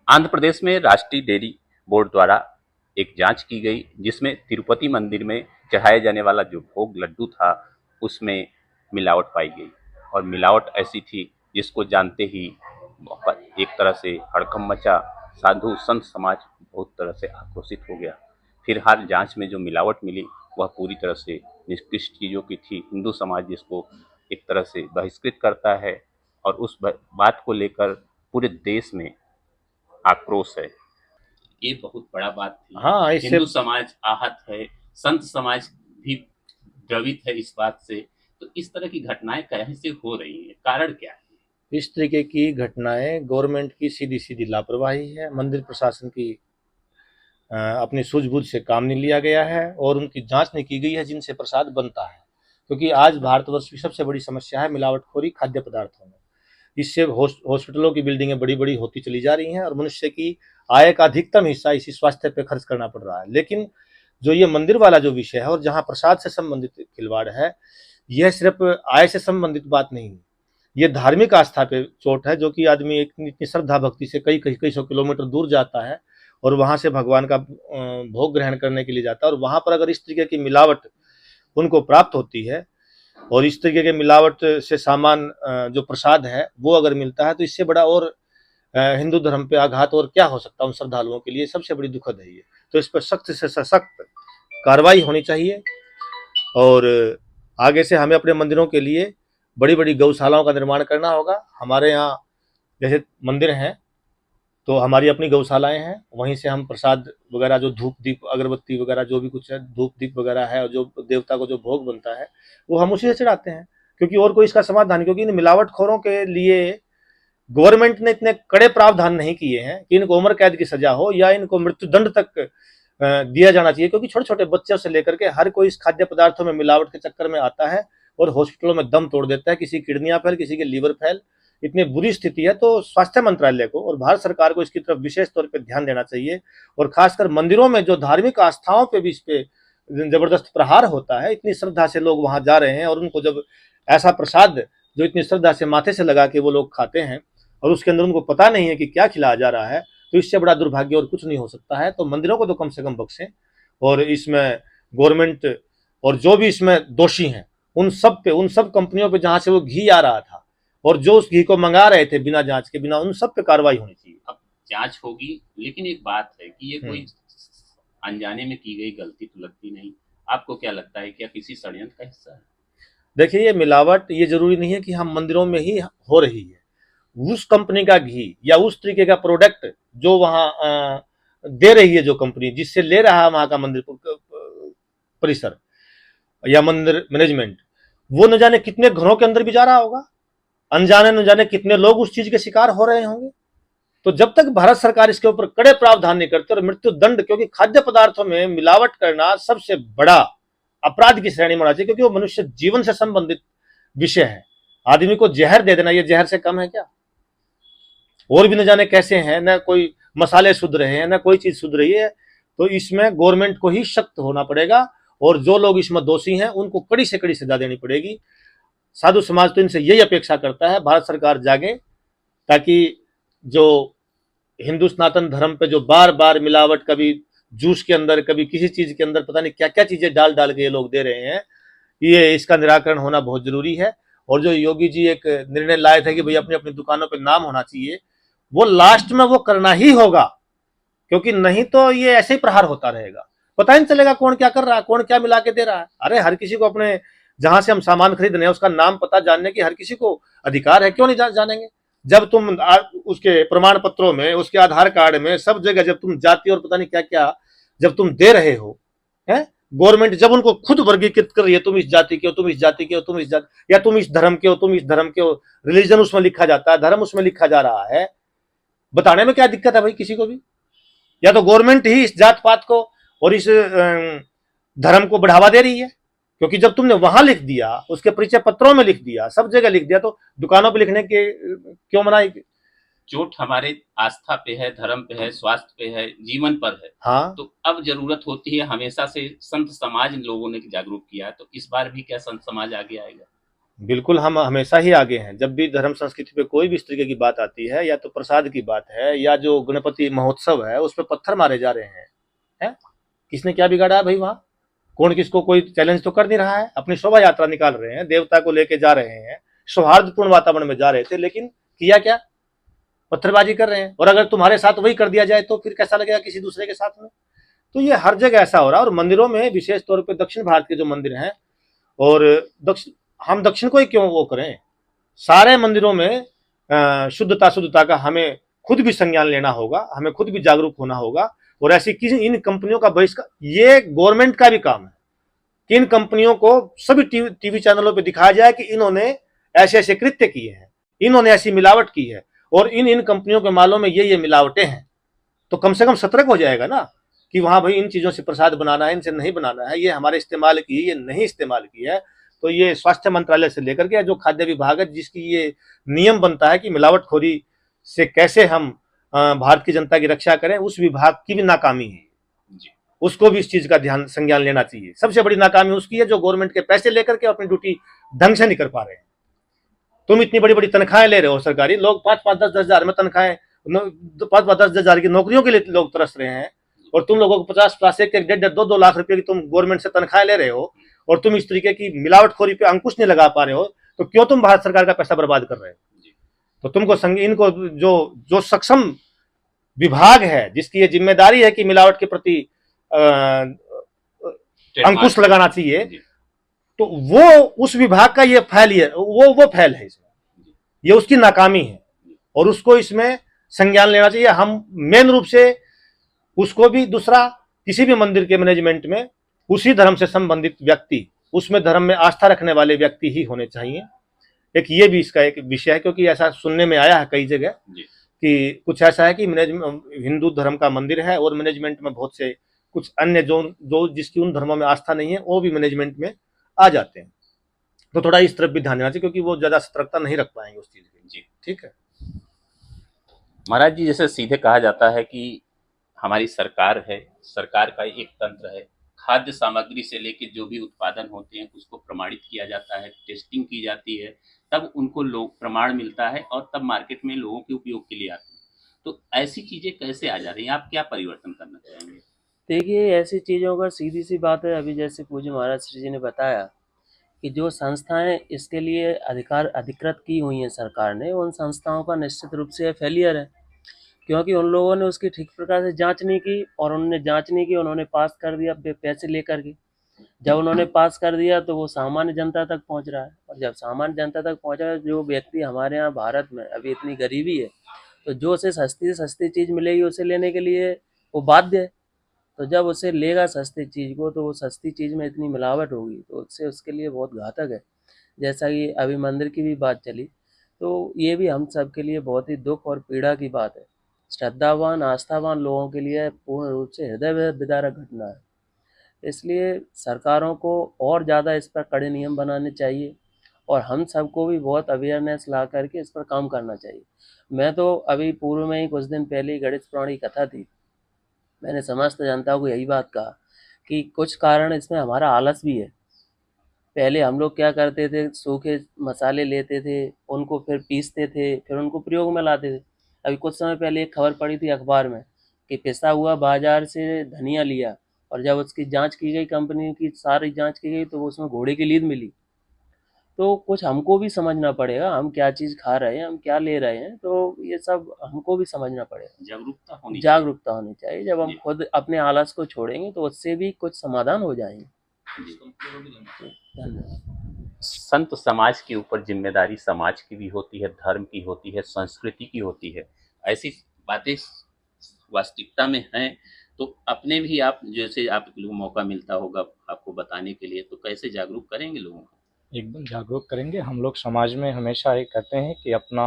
आंध्र प्रदेश में राष्ट्रीय dairy board द्वारा एक जांच की गई जिसमें तिरुपति मंदिर में चढ़ाए जाने वाला जो भोग लड्डू था उसमें मिलावट पाई गई और मिलावट ऐसी थी जिसको जानते ही एक तरह से हड़कंप मचा। साधु संत समाज बहुत तरह से आक्रोशित हो गया। फिलहाल जांच में जो मिलावट मिली वह पूरी तरह से निकृष्ट चीज़ों की थी। हिंदू समाज जिसको एक तरह से बहिष्कृत करता है और उस बात को लेकर पूरे देश में आक्रोश है। ये बहुत बड़ा बात थी। हाँ, इससे हिंदू समाज आहत है, संत समाज भी द्रवित है इस बात से। तो इस तरह की घटनाएं कैसे हो रही हैं, कारण क्या है? इस तरीके की घटनाएं गवर्नमेंट की सीधी सीधी लापरवाही है। मंदिर प्रशासन की अपनी सूझबूझ से काम नहीं लिया गया है और उनकी जांच नहीं की गई है जिनसे प्रसाद बनता है। क्योंकि आज भारतवर्ष की सबसे बड़ी समस्या है मिलावटखोरी खाद्य पदार्थों में। इससे हॉस्पिटलों की बिल्डिंगें बड़ी बड़ी होती चली जा रही हैं और मनुष्य की आय का अधिकतम हिस्सा इसी स्वास्थ्य पे खर्च करना पड़ रहा है। लेकिन जो ये मंदिर वाला जो विषय है और जहाँ प्रसाद से संबंधित खिलवाड़ है, यह सिर्फ आय से संबंधित बात नहीं है, ये धार्मिक आस्था पे चोट है। जो कि आदमी एक इतनी श्रद्धा भक्ति से कई कई कई सौ किलोमीटर दूर जाता है और वहां से भगवान का भोग ग्रहण करने के लिए जाता है, और वहां पर अगर इस तरीके की मिलावट उनको प्राप्त होती है और इस तरीके के मिलावट से सामान जो प्रसाद है वो अगर मिलता है, तो इससे बड़ा और हिंदू धर्म पे आघात और क्या हो सकता है। उन श्रद्धालुओं के लिए सबसे बड़ी दुखद है ये। तो इस पर सख्त से सख्त कार्रवाई होनी चाहिए और आगे से हमें अपने मंदिरों के लिए बड़ी बड़ी गौशालाओं का निर्माण करना होगा। हमारे यहाँ जैसे मंदिर हैं तो हमारी अपनी गौशालाएं हैं, वहीं से हम प्रसाद वगैरह जो धूप दीप अगरबत्ती वगैरह जो भी कुछ है, धूप दीप वगैरह है और जो देवता को जो भोग बनता है वो हम उसी से चढ़ाते हैं। क्योंकि और कोई इसका समाधान, क्योंकि इन मिलावटखोरों के लिए गवर्नमेंट ने इतने कड़े प्रावधान नहीं किए हैं कि इनको उम्र कैद की सजा हो या इनको मृत्यु दंड तक दिया जाना चाहिए। क्योंकि छोटे छोटे बच्चों से लेकर के हर कोई इस खाद्य पदार्थों में मिलावट के चक्कर में आता है और हॉस्पिटलों में दम तोड़ देता है। किसी की किडनियां फैल, किसी के लीवर फैल, इतनी बुरी स्थिति है। तो स्वास्थ्य मंत्रालय को और भारत सरकार को इसकी तरफ विशेष तौर पर ध्यान देना चाहिए और खासकर मंदिरों में जो धार्मिक आस्थाओं पे भी इस पे जबरदस्त प्रहार होता है। इतनी श्रद्धा से लोग वहां जा रहे हैं और उनको जब ऐसा प्रसाद जो इतनी श्रद्धा से माथे से लगा के वो लोग खाते हैं और उसके अंदर उनको पता नहीं है कि क्या खिलाया जा रहा है, तो इससे बड़ा दुर्भाग्य और कुछ नहीं हो सकता है। तो मंदिरों को तो कम से कम बख्शें और इसमें गवर्नमेंट और जो भी इसमें दोषी हैं उन सब कंपनियों पे जहां से वो घी आ रहा था और जो उस घी को मंगा रहे थे बिना जांच के, बिना, उन सब पे कार्रवाई होनी चाहिए। अब जांच होगी, लेकिन एक बात है कि ये कोई अनजाने में की गई गलती तो लगती नहीं। आपको क्या लगता है, क्या किसी षड्यंत्र का हिस्सा है? देखिए, ये मिलावट ये जरूरी नहीं है कि हम मंदिरों में ही हो रही है। उस कंपनी का घी या उस तरीके का प्रोडक्ट जो वहां दे रही है, जो कंपनी जिससे ले रहा है वहां का मंदिर परिसर या मंदिर मैनेजमेंट, वो न जाने कितने घरों के अंदर भी जा रहा होगा। अनजाने न जाने कितने लोग उस चीज के शिकार हो रहे होंगे। तो जब तक भारत सरकार इसके ऊपर कड़े प्रावधान नहीं करते और मृत्यु दंड, क्योंकि खाद्य पदार्थों में मिलावट करना सबसे बड़ा अपराध की श्रेणी में होना चाहिए, क्योंकि वो मनुष्य जीवन से संबंधित विषय है। आदमी को जहर दे देना, ये जहर से कम है क्या? और भी न जाने कैसे हैं, न कोई मसाले शुद्ध रहे हैं, न कोई चीज शुद्ध रही है। तो इसमें गवर्नमेंट को ही सख्त होना पड़ेगा और जो लोग इसमें दोषी हैं उनको कड़ी से कड़ी सजा देनी पड़ेगी। साधु समाज तो इनसे यही अपेक्षा करता है, भारत सरकार जागे ताकि जो हिंदू सनातन धर्म पे जो बार बार मिलावट, कभी जूस के अंदर, कभी किसी चीज के अंदर, पता नहीं क्या क्या चीजें डाल डाल के ये लोग दे रहे हैं, ये इसका निराकरण होना बहुत जरूरी है। और जो योगी जी एक निर्णय लाए थे कि भाई अपनी अपनी दुकानों पे नाम होना चाहिए, वो लास्ट में वो करना ही होगा, क्योंकि नहीं तो ये ऐसे ही प्रहार होता रहेगा। पता ही नहीं चलेगा कौन क्या कर रहा है, कौन क्या मिला के दे रहा है। अरे हर किसी को अपने जहां से हम सामान खरीद रहे हैं उसका नाम पता जानने की हर किसी को अधिकार है, क्यों नहीं जानेंगे? जब तुम उसके प्रमाण पत्रों में, उसके आधार कार्ड में, सब जगह जब तुम जाति और पता नहीं क्या क्या जब तुम दे रहे हो, है गवर्नमेंट जब उनको खुद वर्गीकृत कर रही है, तुम इस जाति के हो, तुम इस जाति के हो, तुम इस जाति, या तुम इस धर्म के हो, तुम इस धर्म के हो, रिलीजन उसमें लिखा जाता है, धर्म उसमें लिखा जा रहा है, बताने में क्या दिक्कत है भाई किसी को भी? या तो गवर्नमेंट ही इस जात पात को और इस धर्म को बढ़ावा दे रही है, क्योंकि जब तुमने वहां लिख दिया, उसके परिचय पत्रों में लिख दिया, सब जगह लिख दिया, तो दुकानों पे लिखने के क्यों मनाई? चोट हमारे आस्था पे है, धर्म पे है, स्वास्थ्य पे है, जीवन पर है। हाँ, तो अब जरूरत होती है, हमेशा से संत समाज लोगों ने जागरूक किया है, तो इस बार भी क्या संत समाज आगे आएगा? बिल्कुल, हम हमेशा ही आगे हैं। जब भी धर्म संस्कृति पे कोई भी इस तरीके की बात आती है, या तो प्रसाद की बात है, या जो गणपति महोत्सव है, उस पे पत्थर मारे जा रहे हैं। हैं? किसने क्या बिगाड़ा है भाई वहाँ? कौन किसको कोई चैलेंज तो कर नहीं रहा है। अपनी शोभा यात्रा निकाल रहे हैं, देवता को लेके जा रहे हैं, सौहार्दपूर्ण वातावरण में जा रहे थे, लेकिन किया क्या? पत्थरबाजी कर रहे हैं। और अगर तुम्हारे साथ वही कर दिया जाए तो फिर कैसा लगेगा किसी दूसरे के साथ में? तो ये हर जगह ऐसा हो रहा है। और मंदिरों में विशेष तौर पे दक्षिण भारत के जो मंदिर हैं, और दक्षिण हम दक्षिण को ही क्यों वो करें, सारे मंदिरों में शुद्धता शुद्धता का हमें खुद भी संज्ञान लेना होगा, हमें खुद भी जागरूक होना होगा। और ऐसी किसी इन कंपनियों का बहिष्कार, ये गवर्नमेंट का भी काम है कि इन कंपनियों को सभी टीवी चैनलों पे दिखाया जाए कि इन्होंने ऐसे ऐसे कृत्य किए हैं, इन्होंने ऐसी मिलावट की है, और इन इन कंपनियों के मालों में ये मिलावटें हैं। तो कम से कम सतर्क हो जाएगा ना कि वहां भाई इन चीजों से प्रसाद बनाना है, इनसे नहीं बनाना है, ये हमारे इस्तेमाल की है, ये नहीं इस्तेमाल की है। तो ये स्वास्थ्य मंत्रालय से लेकर के जो खाद्य विभाग है, जिसकी ये नियम बनता है कि मिलावटखोरी से कैसे हम भारत की जनता की रक्षा करें, उस विभाग की भी नाकामी है। उसको भी इस चीज का ध्यान संज्ञान लेना चाहिए। सबसे बड़ी नाकामी उसकी है जो गवर्नमेंट के पैसे लेकर के अपनी ड्यूटी ढंग से नहीं कर पा रहे हैं। तुम इतनी बड़ी बड़ी तनख्वाहें ले रहे हो सरकारी, लोग 5-5, 10-10 हजार में तनख्वाहें, 5-5, 10 हजार की नौकरियों के लिए लोग तरस रहे हैं, और तुम लोगों को 50-50, 1-1, 1.5, 2-2 लाख रुपए की तुम गवर्नमेंट से तनख्वाहें ले रहे हो, और तुम इस तरीके की मिलावटखोरी पे अंकुश नहीं लगा पा रहे हो, तो क्यों तुम भारत सरकार का पैसा बर्बाद कर रहे हो? तो तुमको इनको जो जो सक्षम विभाग है, जिसकी ये जिम्मेदारी है कि मिलावट के प्रति अंकुश लगाना चाहिए, तो वो उस विभाग का ये फैल है, वो फैल है इसमें, ये उसकी नाकामी है, और उसको इसमें संज्ञान लेना चाहिए। हम मेन रूप से उसको भी, दूसरा किसी भी मंदिर के मैनेजमेंट में उसी धर्म से संबंधित व्यक्ति, उसमें धर्म में आस्था रखने वाले व्यक्ति ही होने चाहिए। एक ये भी इसका एक विषय है, क्योंकि ऐसा सुनने में आया है कई जगह कि कुछ ऐसा है कि हिंदू धर्म का मंदिर है और मैनेजमेंट में बहुत से कुछ अन्य जो जिसकी उन धर्मों में आस्था नहीं है, वो भी मैनेजमेंट में आ जाते हैं। तो थोड़ा इस तरफ भी ध्यान देना चाहिए, क्योंकि वो ज्यादा सतर्कता नहीं रख पाएंगे उस चीज की। जी ठीक है महाराज जी, जैसे सीधे कहा जाता है कि हमारी सरकार है, सरकार का एक तंत्र है, खाद्य सामग्री से लेकर जो भी उत्पादन होते हैं उसको प्रमाणित किया जाता है, टेस्टिंग की जाती है, तब उनको लोग प्रमाण मिलता है और तब मार्केट में लोगों के उपयोग के लिए आते हैं। तो ऐसी चीजें कैसे आ जा रही हैं, आप क्या परिवर्तन करना चाहेंगे? देखिए, ऐसी चीज़ों का सीधी सी बात है, अभी जैसे पूज्य महाराज श्री जी ने बताया कि जो संस्थाएं इसके लिए अधिकृत की हुई हैं सरकार ने, उन संस्थाओं का निश्चित रूप से फेलियर है, क्योंकि उन लोगों ने उसकी ठीक प्रकार से जांच नहीं की, और उन्होंने जांच नहीं की, उन्होंने पास कर दिया पैसे लेकर के। जब उन्होंने पास कर दिया तो वो सामान्य जनता तक पहुंच रहा है, और जब सामान्य जनता तक पहुंच रहा है, जो व्यक्ति हमारे यहाँ भारत में अभी इतनी गरीबी है, तो जो उसे सस्ती से सस्ती चीज़ मिलेगी उसे लेने के लिए वो बाध्य है। तो जब उसे लेगा सस्ती चीज़ को, तो वो सस्ती चीज़ में इतनी मिलावट होगी तो उससे उसके लिए बहुत घातक है। जैसा कि अभी मंदिर की भी बात चली, तो ये भी हम सब के लिए बहुत ही दुख और पीड़ा की बात है। श्रद्धावान आस्थावान लोगों के लिए पूर्ण रूप से हृदय विदारक घटना है। इसलिए सरकारों को और ज़्यादा इस पर कड़े नियम बनाने चाहिए, और हम सबको भी बहुत अवेयरनेस ला करके इस पर काम करना चाहिए। मैं तो अभी पूर्व में ही कुछ दिन पहले ही गणेश पुराण की कथा थी, मैंने समस्त जनता को यही बात कहा कि कुछ कारण इसमें हमारा आलस भी है। पहले हम लोग क्या करते थे, सूखे मसाले लेते थे, उनको फिर पीसते थे, फिर उनको प्रयोग में लाते थे। अभी कुछ समय पहले एक खबर पड़ी थी अखबार में कि पिसा हुआ बाजार से धनिया लिया, और जब उसकी जांच की गई, कंपनी की सारी जांच की गई, तो वो उसमें घोड़े की लीद मिली। तो कुछ हमको भी समझना पड़ेगा, हम क्या चीज़ खा रहे हैं, हम क्या ले रहे हैं, तो ये सब हमको भी समझना पड़ेगा। जागरूकता होनी चाहिए। जब हम खुद अपने आलस को छोड़ेंगे तो उससे भी कुछ समाधान हो जाएंगे। धन्यवाद। संत समाज के ऊपर जिम्मेदारी समाज की भी होती है, धर्म की होती है, संस्कृति की होती है। ऐसी बातें वास्तविकता में हैं, तो अपने भी आप, जैसे आपको मौका मिलता होगा आपको बताने के लिए, तो कैसे जागरूक करेंगे लोगों को? एकदम जागरूक करेंगे। हम लोग समाज में हमेशा ये कहते हैं कि अपना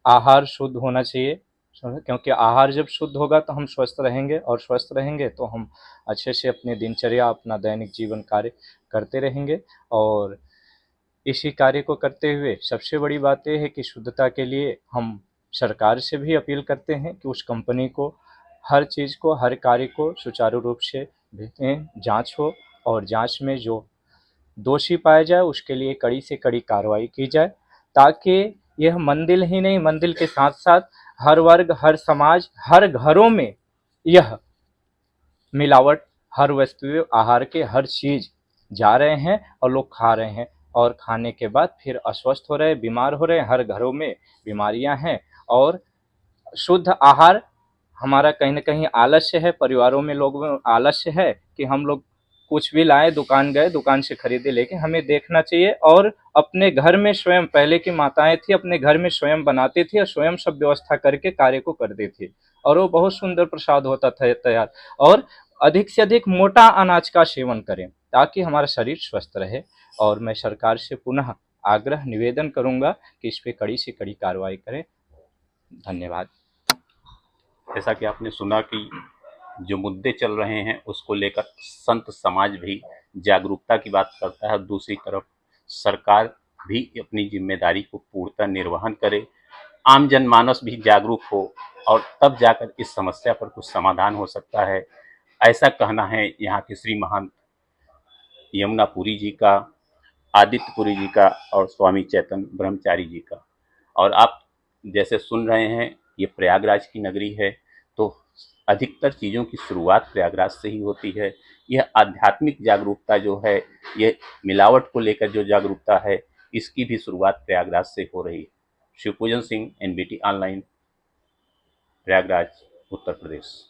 आहार शुद्ध होना चाहिए, क्योंकि आहार जब शुद्ध होगा तो हम स्वस्थ रहेंगे, और स्वस्थ रहेंगे तो हम अच्छे से अपनी दिनचर्या, अपना दैनिक जीवन कार्य करते रहेंगे। और इसी कार्य को करते हुए सबसे बड़ी बात यह है कि शुद्धता के लिए हम सरकार से भी अपील करते हैं कि उस कंपनी को हर चीज़ को, हर कार्य को सुचारू रूप से भेजें, जांच हो, और जांच में जो दोषी पाया जाए उसके लिए कड़ी से कड़ी कार्रवाई की जाए, ताकि यह मंदिर ही नहीं, मंदिर के साथ साथ हर वर्ग, हर समाज, हर घरों में यह मिलावट, हर वस्तु आहार के हर चीज जा रहे हैं और लोग खा रहे हैं, और खाने के बाद फिर अस्वस्थ हो रहे हैं, बीमार हो रहे हैं, हर घरों में बीमारियां हैं। और शुद्ध आहार हमारा कहीं ना कहीं आलस्य है, परिवारों में लोगों में आलस्य है कि हम लोग कुछ भी लाए, दुकान गए, दुकान से खरीदे, लेकिन हमें देखना चाहिए और अपने घर में स्वयं, पहले की माताएं थी अपने घर में स्वयं बनाती थी और स्वयं सब व्यवस्था करके कार्य को कर देती थी, और वो बहुत सुंदर प्रसाद होता था तैयार। और अधिक से अधिक मोटा अनाज का सेवन करें ताकि हमारा शरीर स्वस्थ रहे। और मैं सरकार से पुनः आग्रह निवेदन करूंगा कि इस पे कड़ी से कड़ी कार्रवाई करें। धन्यवाद। जैसा कि आपने सुना कि जो मुद्दे चल रहे हैं उसको लेकर संत समाज भी जागरूकता की बात करता है, दूसरी तरफ सरकार भी अपनी जिम्मेदारी को पूर्णतः निर्वहन करे, आम जनमानस भी जागरूक हो और तब जाकर इस समस्या पर कुछ समाधान हो सकता है, ऐसा कहना है यहाँ के श्री महंत यमुनापुरी जी का, आदित्यपुरी जी का और स्वामी चैतन्य ब्रह्मचारी जी का। और आप जैसे सुन रहे हैं ये प्रयागराज की नगरी है, तो अधिकतर चीज़ों की शुरुआत प्रयागराज से ही होती है। यह आध्यात्मिक जागरूकता जो है, ये मिलावट को लेकर जो जागरूकता है, इसकी भी शुरुआत प्रयागराज से हो रही है। Shivpujan Singh, NBT online, Prayagraj, Uttar Pradesh.